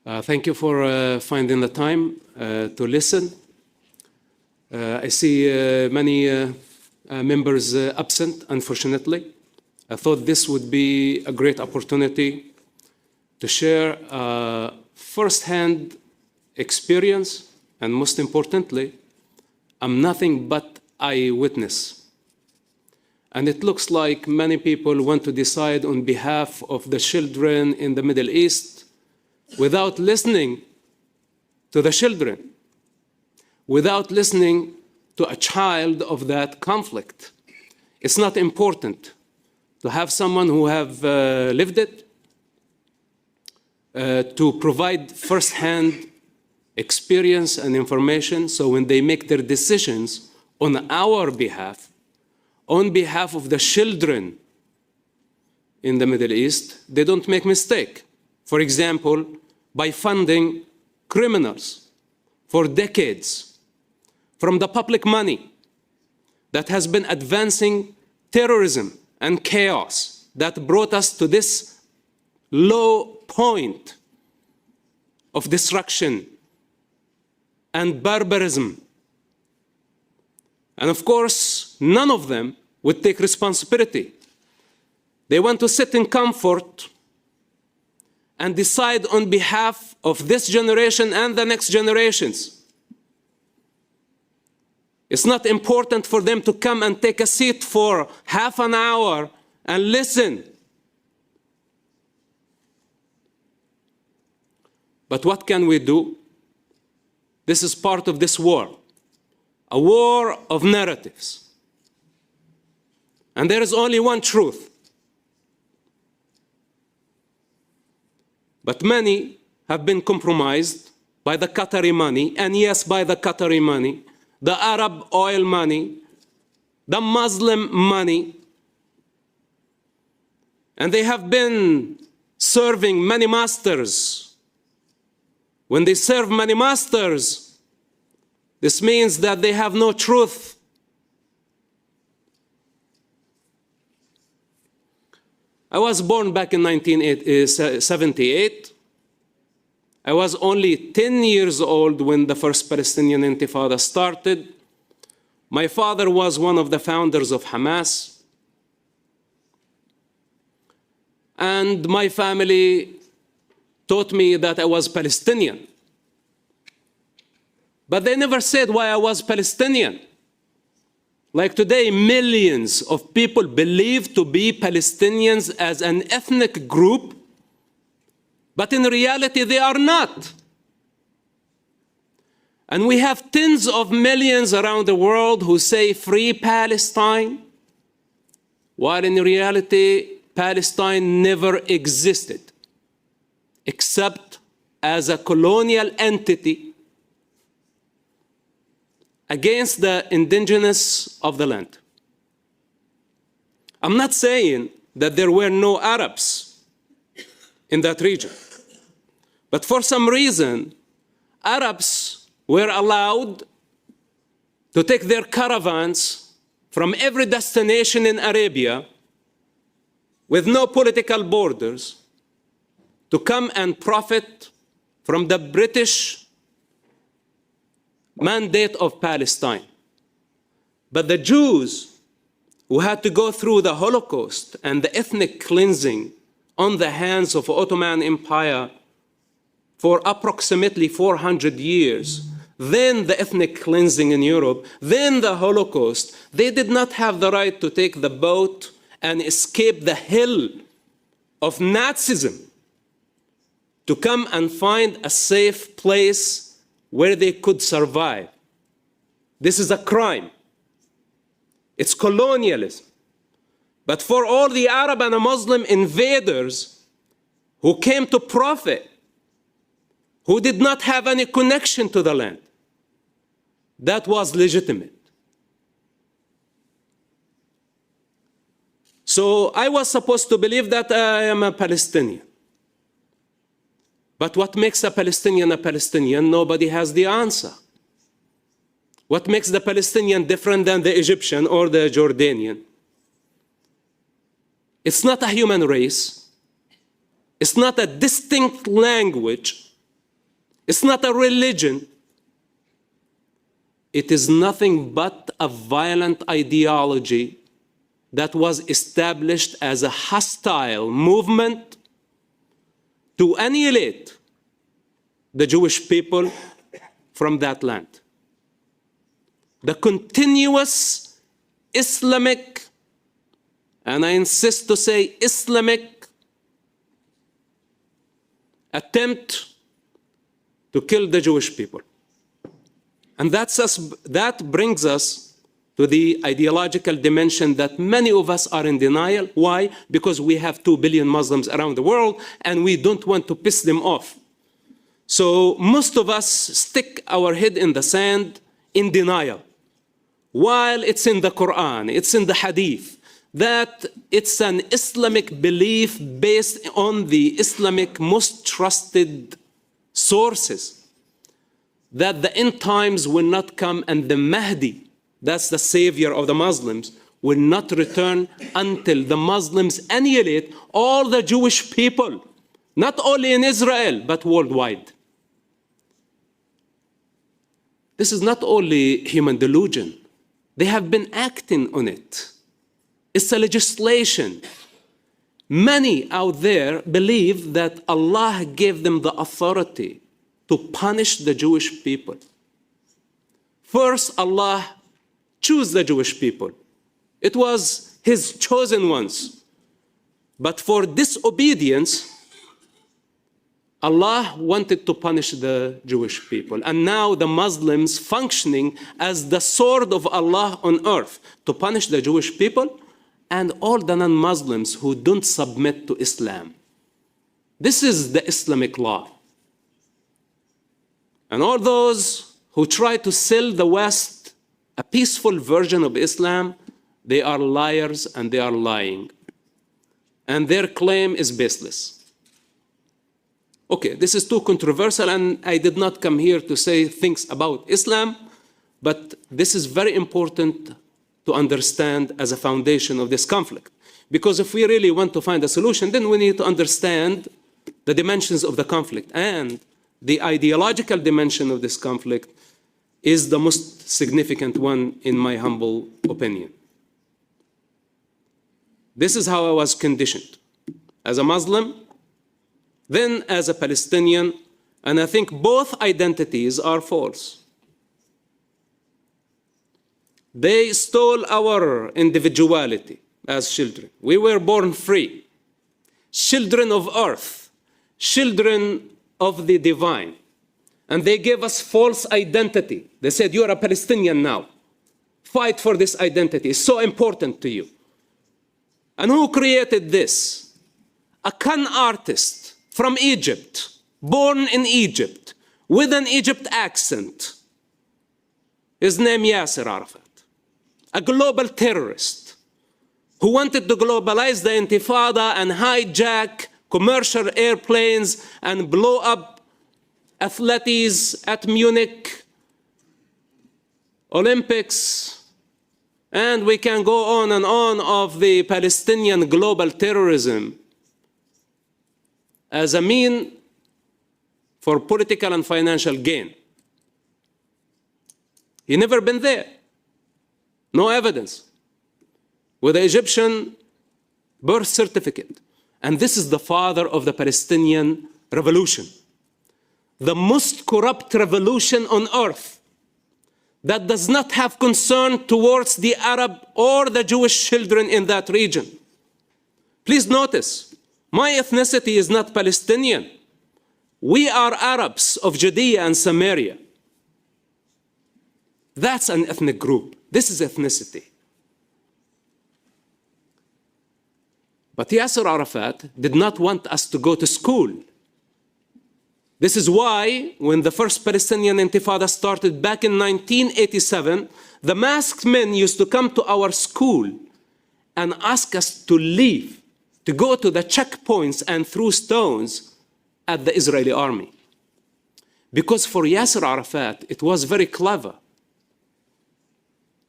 Thank you for finding the time to listen. I see many members absent, unfortunately. I thought this would be a great opportunity to share first-hand experience, and most importantly, I'm nothing but eyewitness. And it looks like many people want to decide on behalf of the children in the Middle East without listening to the children, without listening to a child of that conflict. It's not important to have someone who have lived it, to provide first-hand experience and information, so when they make their decisions on our behalf, on behalf of the children in the Middle East, they don't make mistake. For example, by funding criminals for decades from the public money that has been advancing terrorism and chaos that brought us to this low point of destruction and barbarism. And of course, none of them would take responsibility. They want to sit in comfort and decide on behalf of this generation and the next generations. It's not important for them to come and take a seat for half an hour and listen. But what can we do? This is part of this war, a war of narratives. And there is only one truth. But many have been compromised by the Qatari money, and yes, by the Qatari money, the Arab oil money, the Muslim money. And they have been serving many masters. When they serve many masters, this means that they have no truth. I was born back in 1978. I was only 10 years old when the first Palestinian Intifada started. My father was one of the founders of Hamas. And my family taught me that I was Palestinian. But they never said why I was Palestinian. Like today, millions of people believe to be Palestinians as an ethnic group, but in reality, they are not. And we have tens of millions around the world who say free Palestine, while in reality, Palestine never existed, except as a colonial entity against the indigenous of the land. I'm not saying that there were no Arabs in that region, but for some reason, Arabs were allowed to take their caravans from every destination in Arabia with no political borders to come and profit from the British mandate of Palestine. But the Jews who had to go through the Holocaust and the ethnic cleansing on the hands of Ottoman Empire for approximately 400 years, then the ethnic cleansing in Europe, then the Holocaust, they did not have the right to take the boat and escape the hell of Nazism to come and find a safe place where they could survive. This is a crime. It's colonialism. But for all the Arab and Muslim invaders who came to profit, who did not have any connection to the land, that was legitimate. So I was supposed to believe that I am a Palestinian. But what makes a Palestinian, nobody has the answer. What makes the Palestinian different than the Egyptian or the Jordanian? It's not a human race. It's not a distinct language. It's not a religion. It is nothing but a violent ideology that was established as a hostile movement to annihilate the Jewish people from that land. The continuous Islamic, and I insist to say Islamic, attempt to kill the Jewish people. And that brings us to the ideological dimension that many of us are in denial. Why? Because we have 2 billion Muslims around the world and we don't want to piss them off. So most of us stick our head in the sand in denial. While it's in the Quran, it's in the Hadith, that it's an Islamic belief based on the Islamic most trusted sources, that the end times will not come and the Mahdi, that's the savior of the Muslims, will not return until the Muslims annihilate all the Jewish people, not only in Israel, but worldwide. This is not only human delusion. They have been acting on it. It's a legislation. Many out there believe that Allah gave them the authority to punish the Jewish people. First, Allah chose the Jewish people. It was His chosen ones. But for disobedience, Allah wanted to punish the Jewish people. And now the Muslims functioning as the sword of Allah on earth to punish the Jewish people and all the non-Muslims who don't submit to Islam. This is the Islamic law. And all those who try to sell the West a peaceful version of Islam, they are liars and they are lying. And their claim is baseless. Okay, this is too controversial and I did not come here to say things about Islam, but this is very important to understand as a foundation of this conflict. Because if we really want to find a solution, then we need to understand the dimensions of the conflict. And the ideological dimension of this conflict is the most significant one, in my humble opinion. This is how I was conditioned. As a Muslim, then as a Palestinian, and I think both identities are false. They stole our individuality as children. We were born free, children of earth, children of the divine. And they gave us false identity. They said, you're a Palestinian now. Fight for this identity. It's so important to you. And who created this? A con artist from Egypt, born in Egypt, with an Egypt accent. His name Yasser Arafat. A global terrorist who wanted to globalize the Intifada and hijack commercial airplanes and blow up athletes at Munich Olympics. And we can go on and on of the Palestinian global terrorism as a mean for political and financial gain. He never been there. No evidence. With the Egyptian birth certificate. And this is the father of the Palestinian revolution. The most corrupt revolution on earth that does not have concern towards the Arab or the Jewish children in that region. Please notice, my ethnicity is not Palestinian. We are Arabs of Judea and Samaria. That's an ethnic group. This is ethnicity. But Yasser Arafat did not want us to go to school. This is why, when the first Palestinian Intifada started back in 1987, the masked men used to come to our school and ask us to leave, to go to the checkpoints and throw stones at the Israeli army. Because for Yasser Arafat, it was very clever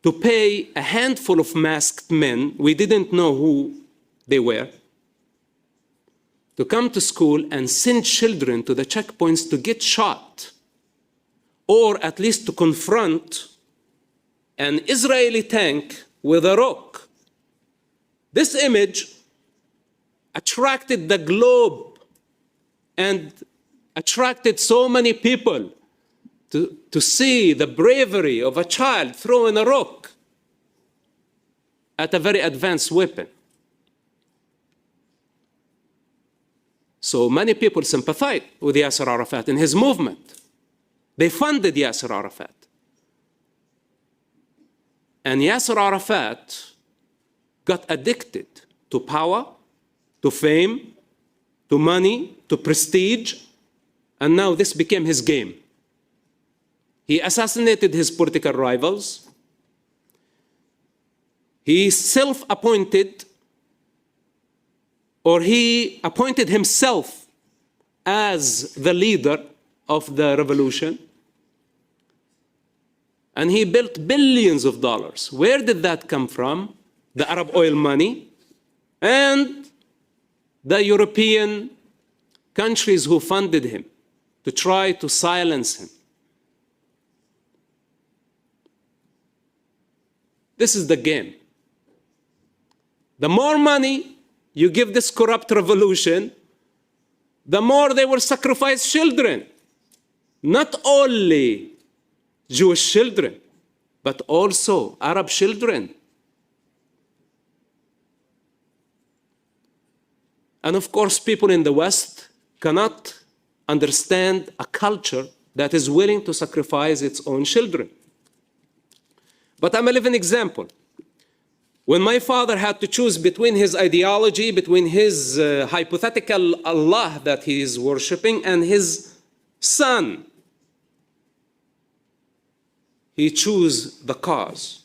to pay a handful of masked men, we didn't know who they were, to come to school and send children to the checkpoints to get shot, or at least to confront an Israeli tank with a rock. This image attracted the globe and attracted so many people to see the bravery of a child throwing a rock at a very advanced weapon. So many people sympathized with Yasser Arafat in his movement. They funded Yasser Arafat. And Yasser Arafat got addicted to power, to fame, to money, to prestige, and now this became his game. He assassinated his political rivals. He self-appointed, or he appointed himself as the leader of the revolution. And he built billions of dollars. Where did that come from? The Arab oil money and the European countries who funded him to try to silence him. This is the game. The more money you give this corrupt revolution, the more they will sacrifice children. Not only Jewish children, but also Arab children. And of course, people in the West cannot understand a culture that is willing to sacrifice its own children. But I'm a living example. When my father had to choose between his ideology, between his hypothetical Allah that he is worshipping and his son, he chose the cause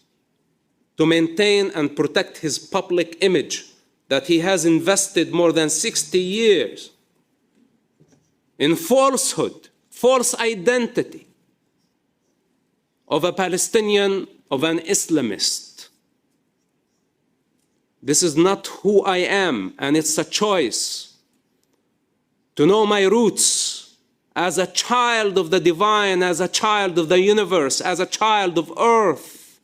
to maintain and protect his public image that he has invested more than 60 years in falsehood, false identity of a Palestinian, of an Islamist. This is not who I am, and it's a choice to know my roots as a child of the divine, as a child of the universe, as a child of earth.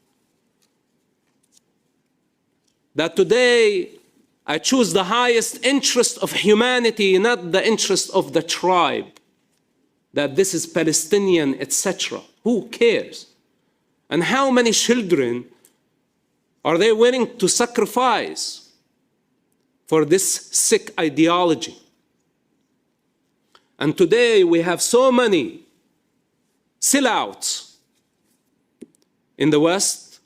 That today I choose the highest interest of humanity, not the interest of the tribe. That this is Palestinian, etc. Who cares? And how many children are they willing to sacrifice for this sick ideology? And today we have so many sellouts in the West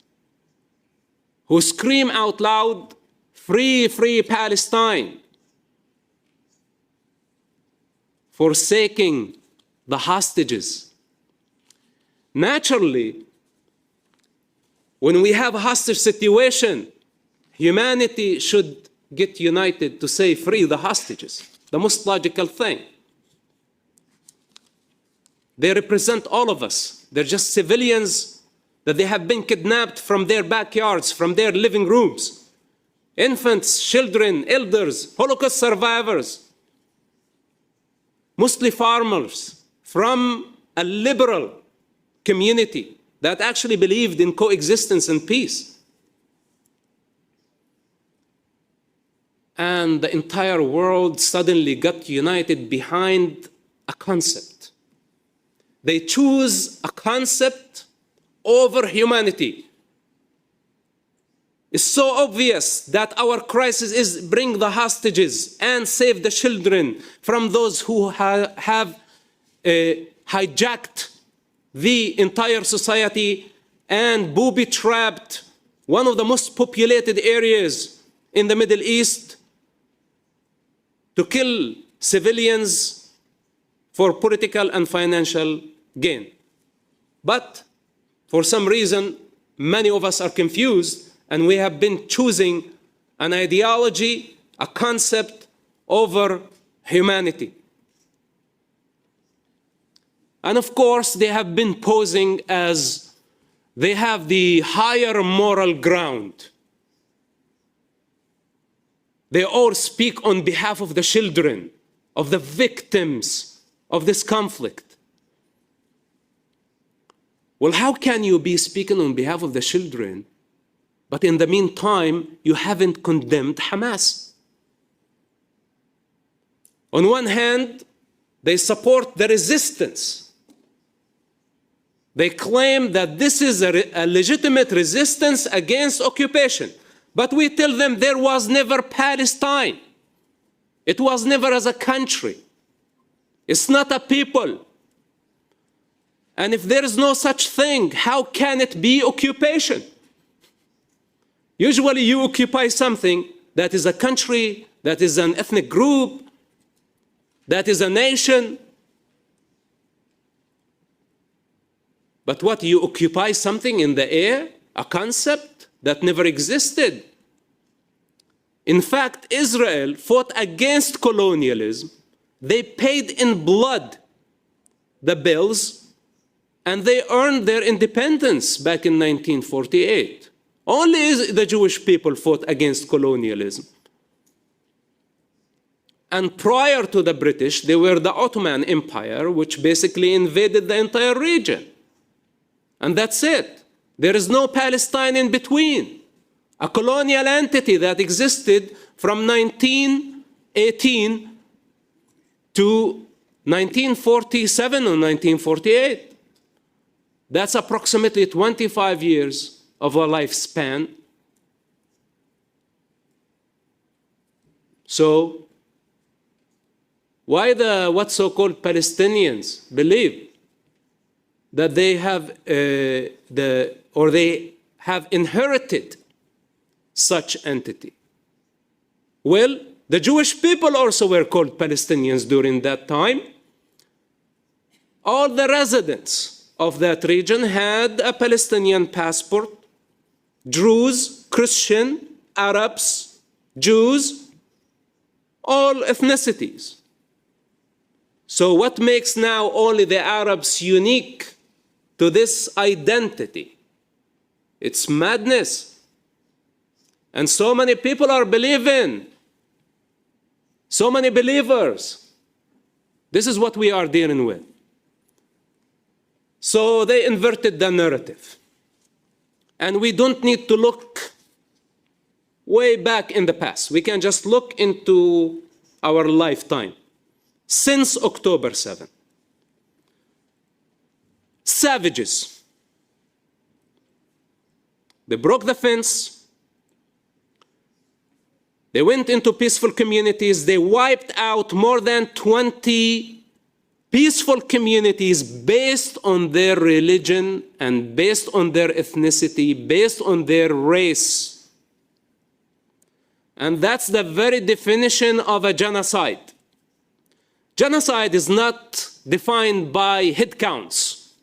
who scream out loud, "Free, free Palestine," forsaking the hostages. Naturally, when we have a hostage situation, humanity should get united to say, "Free the hostages," the most logical thing. They represent all of us. They're just civilians that they have been kidnapped from their backyards, from their living rooms. Infants, children, elders, Holocaust survivors, mostly farmers from a liberal community that actually believed in coexistence and peace. And the entire world suddenly got united behind a concept. They choose a concept over humanity. It's so obvious that our crisis is bring the hostages and save the children from those who have hijacked the entire society and booby-trapped one of the most populated areas in the Middle East to kill civilians for political and financial gain. But for some reason, many of us are confused, and we have been choosing an ideology, a concept over humanity. And of course, they have been posing as they have the higher moral ground. They all speak on behalf of the children, of the victims of this conflict. Well, how can you be speaking on behalf of the children, but in the meantime, you haven't condemned Hamas? On one hand, they support the resistance. They claim that this is a legitimate resistance against occupation. But we tell them there was never Palestine. It was never as a country. It's not a people. And if there is no such thing, how can it be occupation? Usually you occupy something that is a country, that is an ethnic group, that is a nation. But what, you occupy something in the air, a concept that never existed? In fact, Israel fought against colonialism. They paid in blood the bills, and they earned their independence back in 1948. Only the Jewish people fought against colonialism. And prior to the British, they were the Ottoman Empire, which basically invaded the entire region. And that's it. There is no Palestine in between. A colonial entity that existed from 1918 to 1947 or 1948. That's approximately 25 years of a lifespan. So, why the what so-called Palestinians believe that they have they have inherited such entity? Well, the Jewish people also were called Palestinians during that time. All the residents of that region had a Palestinian passport. Druze, Christian, Arabs, Jews, all ethnicities. So what makes now only the Arabs unique to this identity? It's madness. And so many people are believing. So many believers. This is what we are dealing with. So they inverted the narrative. And we don't need to look way back in the past. We can just look into our lifetime. Since October 7. Savages. They broke the fence. They went into peaceful communities. They wiped out more than 20 peaceful communities based on their religion and based on their ethnicity, based on their race. And that's the very definition of a genocide. Genocide is not defined by head counts.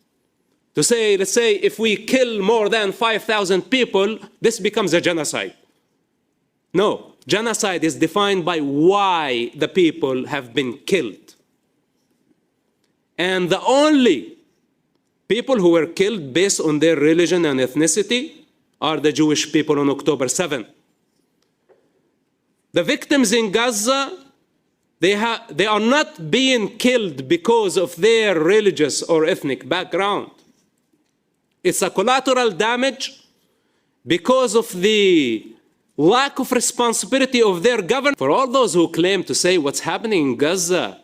To say, let's say, if we kill more than 5,000 people, this becomes a genocide. No, genocide is defined by why the people have been killed. And the only people who were killed based on their religion and ethnicity are the Jewish people on October 7. The victims in Gaza, they are not being killed because of their religious or ethnic background. It's a collateral damage because of the lack of responsibility of their government. For all those who claim to say what's happening in Gaza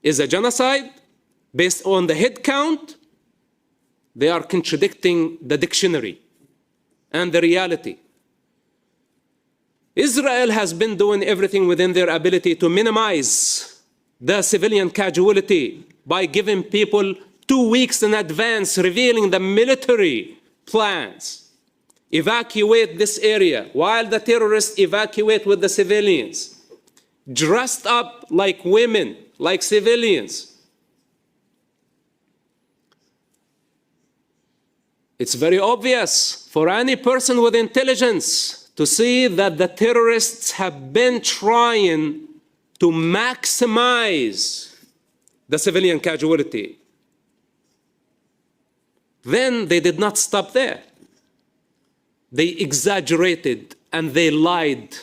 is a genocide based on the head count, they are contradicting the dictionary and the reality. Israel has been doing everything within their ability to minimize the civilian casualty by giving people 2 weeks in advance, revealing the military plans. Evacuate this area while the terrorists evacuate with the civilians, dressed up like women, like civilians. It's very obvious for any person with intelligence to see that the terrorists have been trying to maximize the civilian casualty. Then they did not stop there. They exaggerated and they lied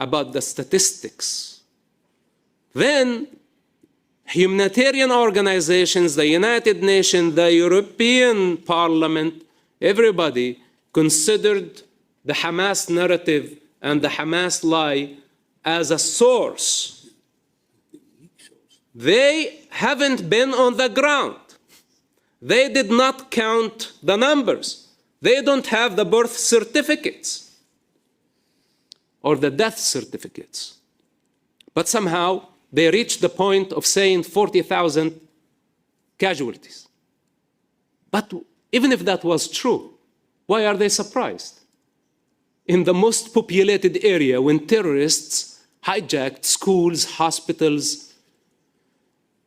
about the statistics. Then humanitarian organizations, the United Nations, the European Parliament, everybody considered the Hamas narrative and the Hamas lie as a source. They haven't been on the ground. They did not count the numbers. They don't have the birth certificates or the death certificates. But somehow they reached the point of saying 40,000 casualties. But even if that was true, why are they surprised? In the most populated area, when terrorists hijacked schools, hospitals,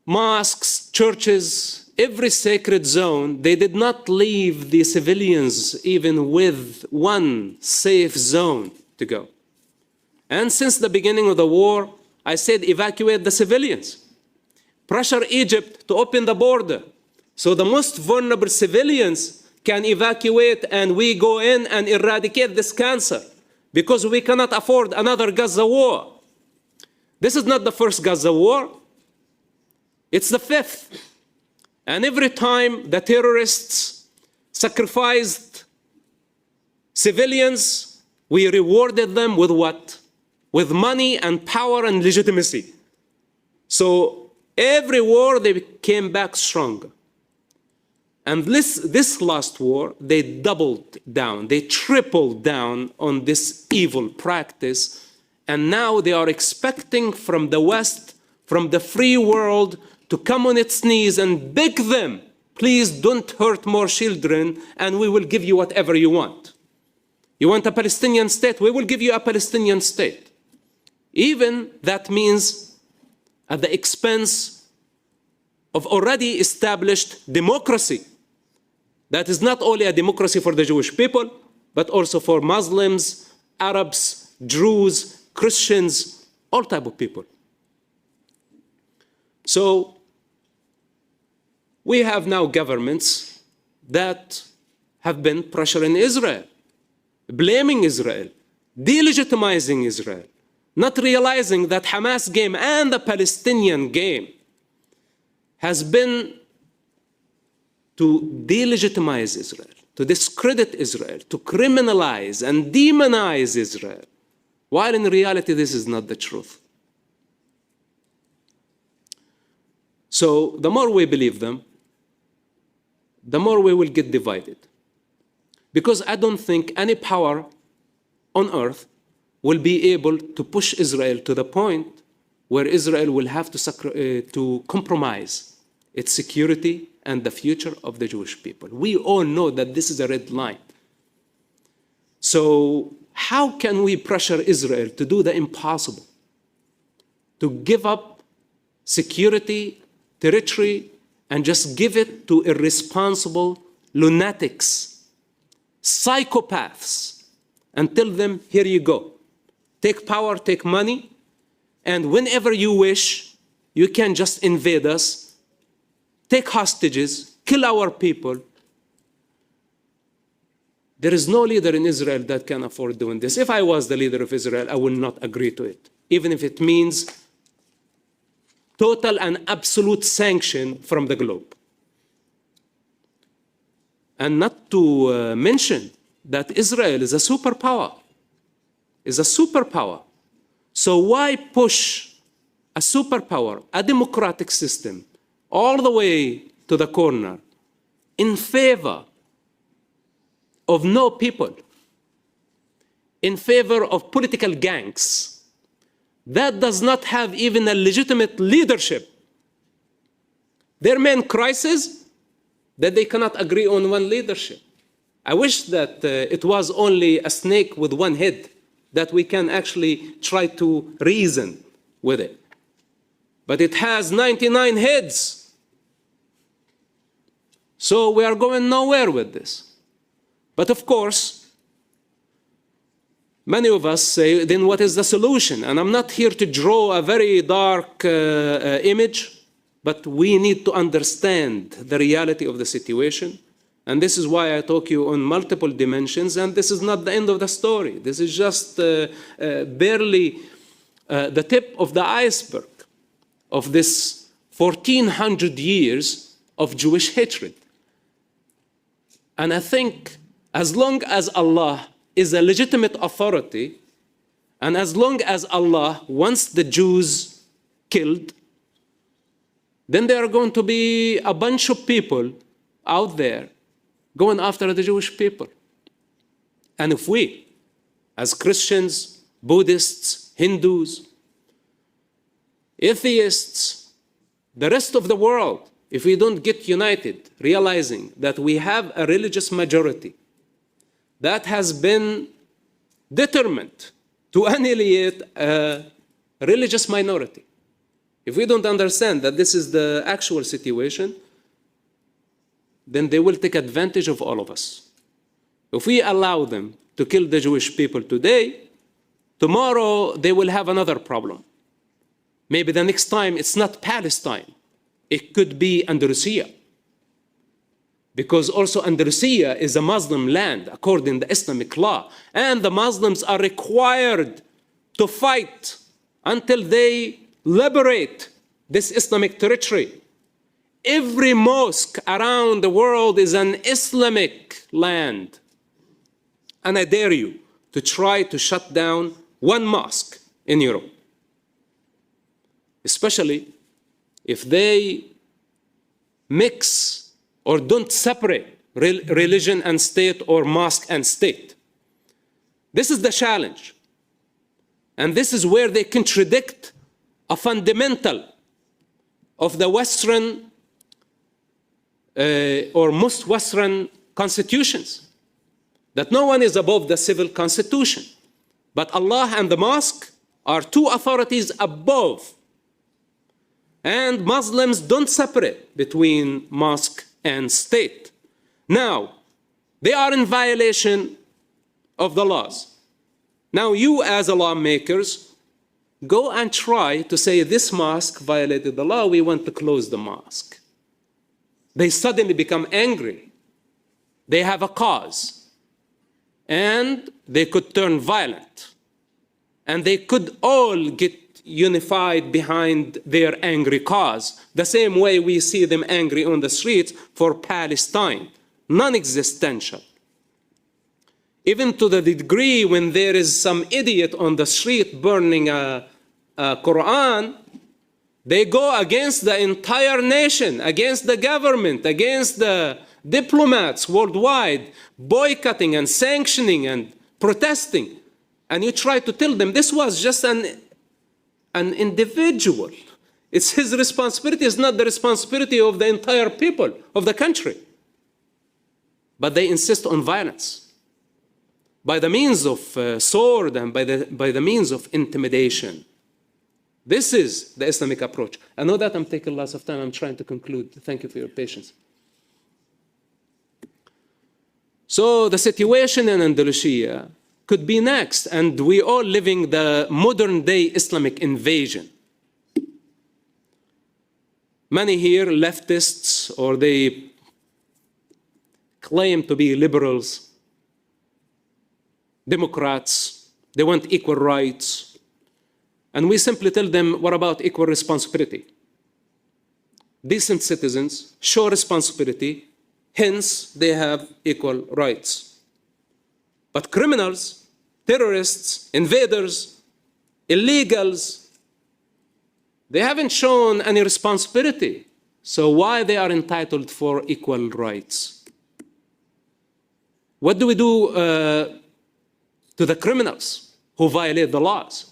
mosques, churches, every sacred zone, they did not leave the civilians even with one safe zone to go. And since the beginning of the war, I said evacuate the civilians. Pressure Egypt to open the border so the most vulnerable civilians can evacuate and we go in and eradicate this cancer, because we cannot afford another Gaza war. This is not the first Gaza war. It's the fifth. And every time the terrorists sacrificed civilians, we rewarded them with what? With money and power and legitimacy. So every war they came back stronger. And this last war, they doubled down, they tripled down on this evil practice. And now they are expecting from the West, from the free world, to come on its knees and beg them, please don't hurt more children and we will give you whatever you want. You want a Palestinian state? We will give you a Palestinian state. Even that means at the expense of already established democracy. That is not only a democracy for the Jewish people, but also for Muslims, Arabs, Druze, Christians, all type of people. So we have now governments that have been pressuring Israel, blaming Israel, delegitimizing Israel, not realizing that Hamas game and the Palestinian game has been to delegitimize Israel, to discredit Israel, to criminalize and demonize Israel, while in reality this is not the truth. So the more we believe them, the more we will get divided. Because I don't think any power on earth will be able to push Israel to the point where Israel will have to compromise its security and the future of the Jewish people. We all know that this is a red line. So how can we pressure Israel to do the impossible? To give up security, territory, and just give it to irresponsible lunatics, psychopaths, and tell them, here you go. Take power, take money, and whenever you wish, you can just invade us, take hostages, kill our people. There is no leader in Israel that can afford doing this. If I was the leader of Israel, I would not agree to it, even if it means total and absolute sanction from the globe. And not to mention that Israel is a superpower. So why push a superpower, a democratic system, all the way to the corner in favor of no people, in favor of political gangs that does not have even a legitimate leadership? Their main crisis, that they cannot agree on one leadership. I wish that it was only a snake with one head, that we can actually try to reason with it. But it has 99 heads. So we are going nowhere with this. But of course, many of us say, then what is the solution? And I'm not here to draw a very dark image, but we need to understand the reality of the situation. And this is why I talk you on multiple dimensions, and this is not the end of the story. This is just barely the tip of the iceberg of this 1400 years of Jewish hatred. And I think as long as Allah is a legitimate authority, and as long as Allah wants the Jews killed, then there are going to be a bunch of people out there going after the Jewish people. And if we, as Christians, Buddhists, Hindus, atheists, the rest of the world, if we don't get united, realizing that we have a religious majority that has been determined to annihilate a religious minority, if we don't understand that this is the actual situation, then they will take advantage of all of us. If we allow them to kill the Jewish people today, tomorrow they will have another problem. Maybe the next time it's not Palestine, it could be Andalusia. Because also Andalusia is a Muslim land according to Islamic law, and the Muslims are required to fight until they liberate this Islamic territory. Every mosque around the world is an Islamic land. And I dare you to try to shut down one mosque in Europe, especially if they mix or don't separate religion and state or mosque and state. This is the challenge. And this is where they contradict a fundamental of the Western or most Western constitutions, that no one is above the civil constitution. But Allah and the mosque are two authorities above. And Muslims don't separate between mosque and state. Now, they are in violation of the laws. Now you as lawmakers, go and try to say this mosque violated the law, we want to close the mosque. They suddenly become angry. They have a cause. And they could turn violent. And they could all get unified behind their angry cause, the same way we see them angry on the streets for Palestine, non-existential. Even to the degree when there is some idiot on the street burning a Quran, they go against the entire nation, against the government, against the diplomats worldwide, boycotting and sanctioning and protesting. And you try to tell them this was just an individual. It's his responsibility, it's not the responsibility of the entire people of the country. But they insist on violence by the means of sword and by the means of intimidation. This is the Islamic approach. I know that I'm taking lots of time. I'm trying to conclude. Thank you for your patience. So the situation in Andalusia could be next, and we all living the modern day Islamic invasion. Many here, leftists, or they claim to be liberals, Democrats, they want equal rights. And we simply tell them, what about equal responsibility? Decent citizens show responsibility, hence they have equal rights. But criminals, terrorists, invaders, illegals, they haven't shown any responsibility. So why they are entitled for equal rights? What do we do to the criminals who violate the laws?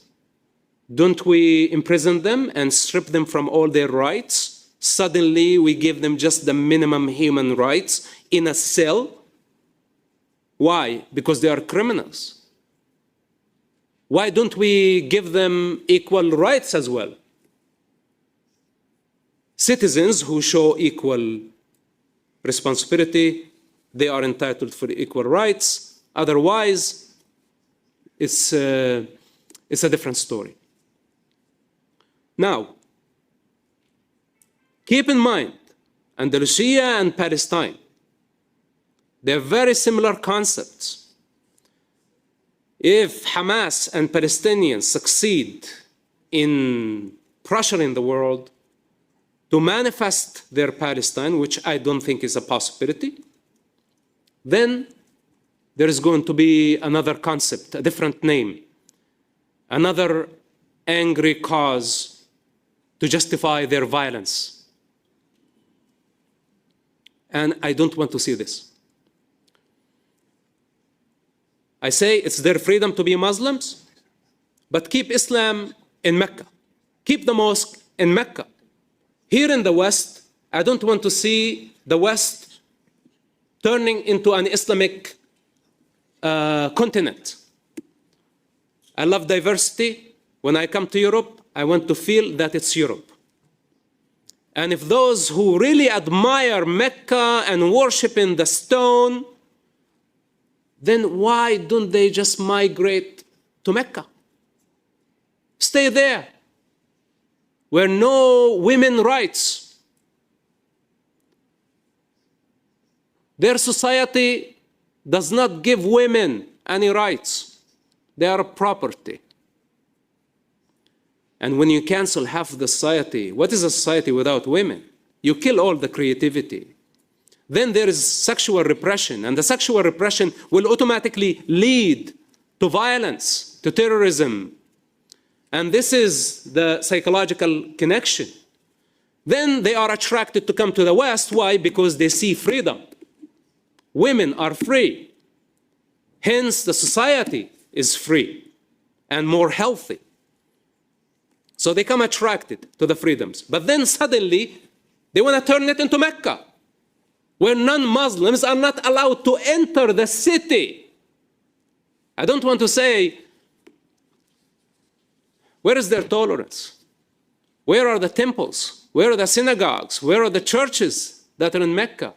Don't we imprison them and strip them from all their rights? Suddenly we give them just the minimum human rights in a cell? Why? Because they are criminals. Why don't we give them equal rights as well? Citizens who show equal responsibility, they are entitled for equal rights. Otherwise, it's a different story. Now, keep in mind, Andalusia and Palestine, They're very similar concepts. If Hamas and Palestinians succeed in pressuring the world to manifest their Palestine, which I don't think is a possibility, then there is going to be another concept, a different name, another angry cause to justify their violence. And I don't want to see this. I say it's their freedom to be Muslims, but keep Islam in Mecca. Keep the mosque in Mecca. Here in the West, I don't want to see the West turning into an Islamic continent. I love diversity. When I come to Europe, I want to feel that it's Europe. And if those who really admire Mecca and worship in the stone, then why don't they just migrate to Mecca? Stay there, where no women rights. Their society does not give women any rights. They are property. And when you cancel half the society, what is a society without women? You kill all the creativity. Then there is sexual repression, and the sexual repression will automatically lead to violence, to terrorism. And this is the psychological connection. Then they are attracted to come to the West. Why? Because they see freedom. Women are free. Hence, the society is free and more healthy. So they come attracted to the freedoms. But then suddenly, they want to turn it into Mecca, where non-Muslims are not allowed to enter the city. I don't want to say, where is their tolerance? Where are the temples? Where are the synagogues? Where are the churches that are in Mecca?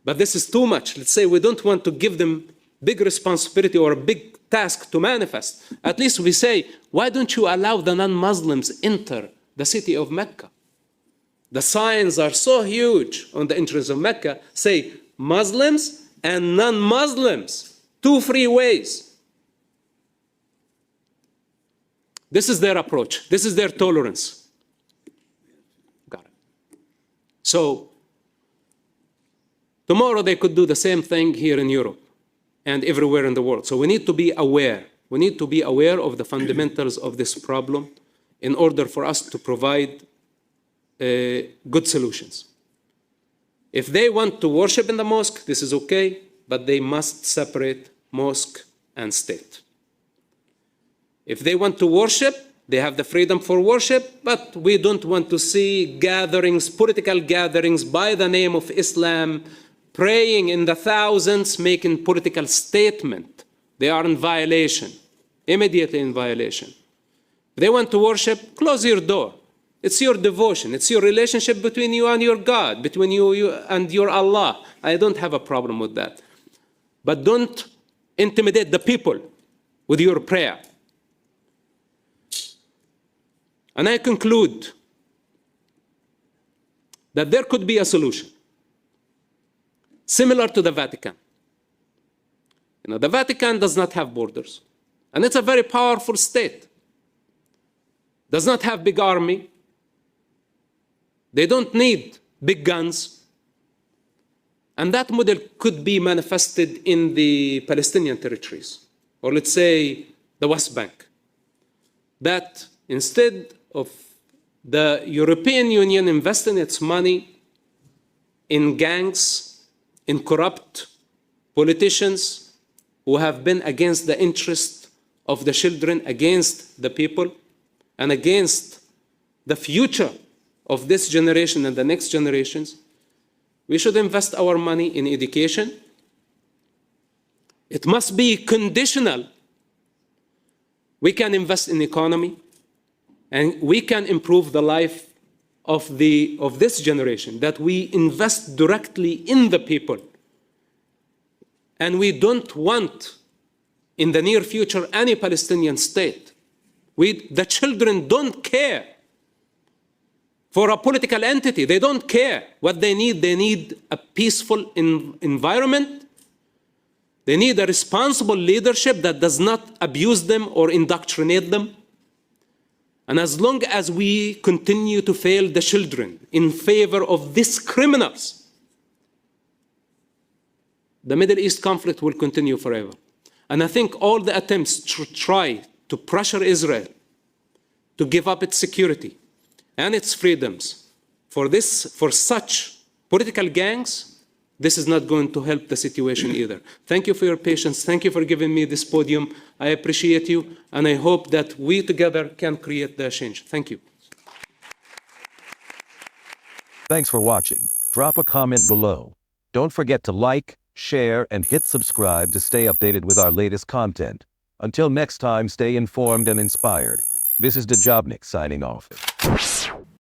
But this is too much. Let's say we don't want to give them big responsibility or a big task to manifest. At least we say, why don't you allow the non-Muslims enter the city of Mecca? The signs are so huge on the entrance of Mecca, say Muslims and non-Muslims, two free ways. This is their approach. This is their tolerance. Got it. So tomorrow they could do the same thing here in Europe and everywhere in the world. So we need to be aware. We need to be aware of the fundamentals of this problem in order for us to provide good solutions. If they want to worship in the mosque, this is okay, but they must separate mosque and state. If they want to worship, they have the freedom for worship, but we don't want to see gatherings, political gatherings by the name of Islam, praying in the thousands, making political statement. They are in violation, immediately in violation. If they want to worship, close your door. It's your devotion. It's your relationship between you and your God, between you and your Allah. I don't have a problem with that. But don't intimidate the people with your prayer. And I conclude that there could be a solution similar to the Vatican. You know, the Vatican does not have borders, and it's a very powerful state. Does not have big army. They don't need big guns. And that model could be manifested in the Palestinian territories, or let's say the West Bank. That instead of the European Union investing its money in gangs, in corrupt politicians who have been against the interest of the children, against the people, and against the future of this generation and the next generations, we should invest our money in education. It must be conditional. We can invest in economy, and we can improve the life of this generation, that we invest directly in the people. And we don't want, in the near future, any Palestinian state. The children don't care for a political entity. They don't care what they need. They need a peaceful environment They need a responsible leadership that does not abuse them or indoctrinate them. And as long as we continue to fail the children in favor of these criminals, the Middle East conflict will continue forever. And I think all the attempts to try to pressure Israel to give up its security and its freedoms for such political gangs, this is not going to help the situation either. Thank you for your patience. Thank you for giving me this podium. I appreciate you, and I hope that we together can create the change. Thank you. Thanks for watching. Drop a comment below. Don't forget to like, share, and hit subscribe to stay updated with our latest content. Until next time, stay informed and inspired. This is Djabnik signing off.